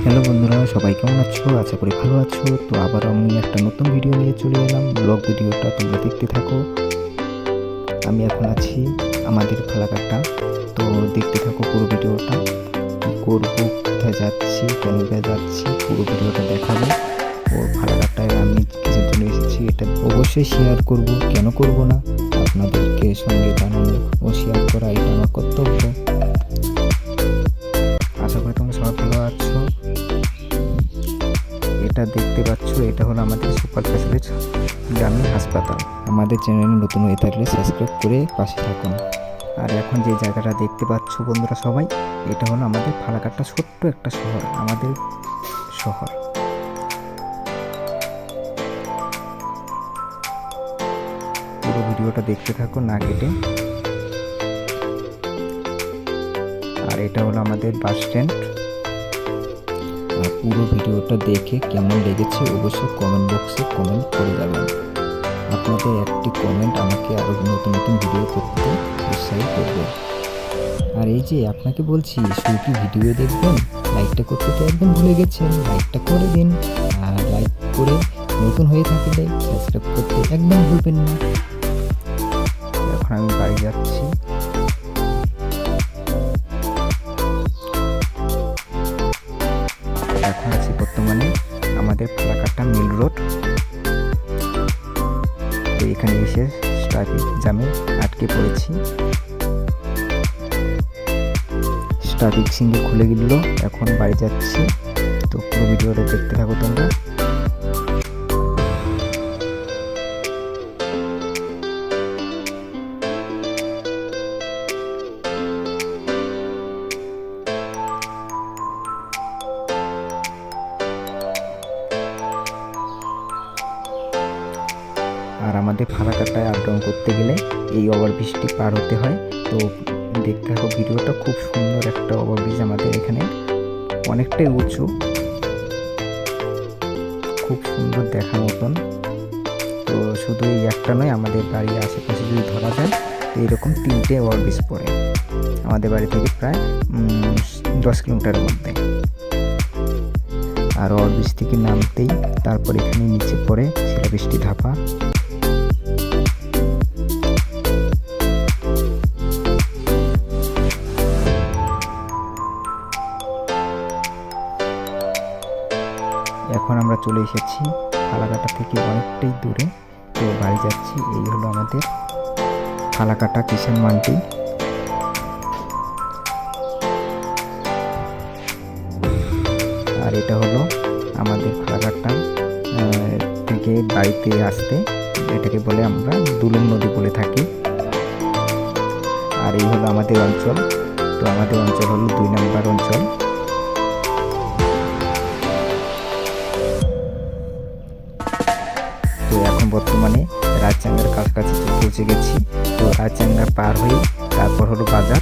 Hello বন্ধুরা, সবাই কেমন আছো? আশা করি ভালো আছো। তো আবার আমি একটা নতুন ভিডিও নিয়ে চলে এলাম। ব্লগ ভিডিওটা তোমরা দেখতে থাকো। আমি এখন আছি আমাদের ফালাকাটা, তো দেখতে থাকো পুরো ভিডিওটা। কী করবো, কোথায় যাচ্ছি, কেন যাচ্ছি, পুরো ভিডিওটা দেখাবো। ও ফালাকাটায় আমি কিছুর জন্য এসেছি, এটা অবশ্যই শেয়ার করব, কেন করব না। আপনাদেরকে সঙ্গে জানানো ও শেয়ার করা এটা আমার কর্তব্য। আশা করি তোমরা সবাই ভালো আছো। এটা দেখতে পাচ্ছ, এটা হলো আমাদের সুপার স্পেশালিস্ট গ্রামীণ হাসপাতাল। আমাদের চ্যানেলে নতুন হয়ে থাকলে সাবস্ক্রাইব করে পাশে থাকুন। আর এখন যে জায়গাটা দেখতে পাচ্ছ বন্ধুরা সবাই, এটা হলো আমাদের ফালাকাটা, ছোট্ট একটা শহর, আমাদের শহর। পুরো ভিডিওটা দেখতে থাকো না কেটে। আর এটা হলো আমাদের বাস স্ট্যান্ড। আর পুরো ভিডিওটা দেখে কেমন লেগেছে অবশ্যই কমেন্ট বক্সে কমেন্ট করে যাবেন। আপনাদের একটি কমেন্ট আমাকে আরও নতুন নতুন ভিডিও করতে উৎসাহিত করবে। আর এই যে আপনাকে বলছি, শুধু কি ভিডিও দেখবেন, লাইকটা করতে তো একদম ভুলে গেছেন, লাইকটা করে দিন। আর লাইক করে নতুন হয়ে থাকলে সাবস্ক্রাইব করতে একদম ভুলবেন না। এখন আমি বাড়ি যাচ্ছি। এখন আছি বর্তমানে আমাদের ফালাকাটা মিল রোড। তো এখানে এসে ট্রাফিক জ্যামে আটকে পড়েছি। ট্রাফিক সিঙ্গে খুলে গেল, এখন বাড়ি যাচ্ছি। তো পুরো ভিডিওটা দেখতে থাকো তোমরা। আর আমাদের ফালাকাটায় আপ ডাউন করতে গেলে এই ওভারব্রিজটি পার হতে হয়। তো দেখতে থাকো ভিডিওটা, খুব সুন্দর একটা ওভারব্রিজ আমাদের এখানে, অনেকটাই উঁচু, খুব সুন্দর দেখার মতন। তো শুধু এই একটা নয়, আমাদের বাড়ির আশেপাশে যদি ধরা যায় তো এরকম 3টে ওভারব্রিজ পড়ে আমাদের বাড়ি থেকে, প্রায় 10 কিলোমিটারের মধ্যে। আর ওভারব্রিজ থেকে নামতেই তারপর এখানে নিচে পড়ে শিলাবৃষ্টি ধাপা। এখন আমরা চলে এসেছি ফালাকাটা থেকে অনেকটাই দূরে। তো বাড়ি যাচ্ছি। এই হলো আমাদের ফালাকাটা কিষান মান্ডি। আর এটা হলো আমাদের ফালাকাটা থেকে বাড়িতে আসতে, এটাকে বলে আমরা দুলুম নদী বলে থাকি। আর এই হলো আমাদের অঞ্চল। তো আমাদের অঞ্চল হলো 2 নম্বর অঞ্চল। তো এখন বর্তমানে রাজচাঙ্গার কাছাকাছি পৌঁছে গেছি। তো রাজচাঙ্গা পার হয়ে তারপর হলো বাজার,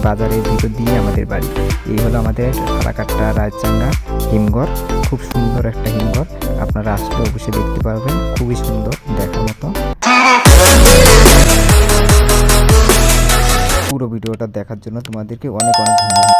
বাজারের ভিতর দিয়ে আমাদের বাড়ি। এই হলো আমাদের ফালাকাটা রাজচাঙ্গা হিমঘর। খুব সুন্দর একটা হিমঘর, আপনারা আসলে অবশ্যই দেখতে পারবেন, খুবই সুন্দর দেখার মতো। পুরো ভিডিওটা দেখার জন্য তোমাদেরকে অনেক অনেক ধন্যবাদ।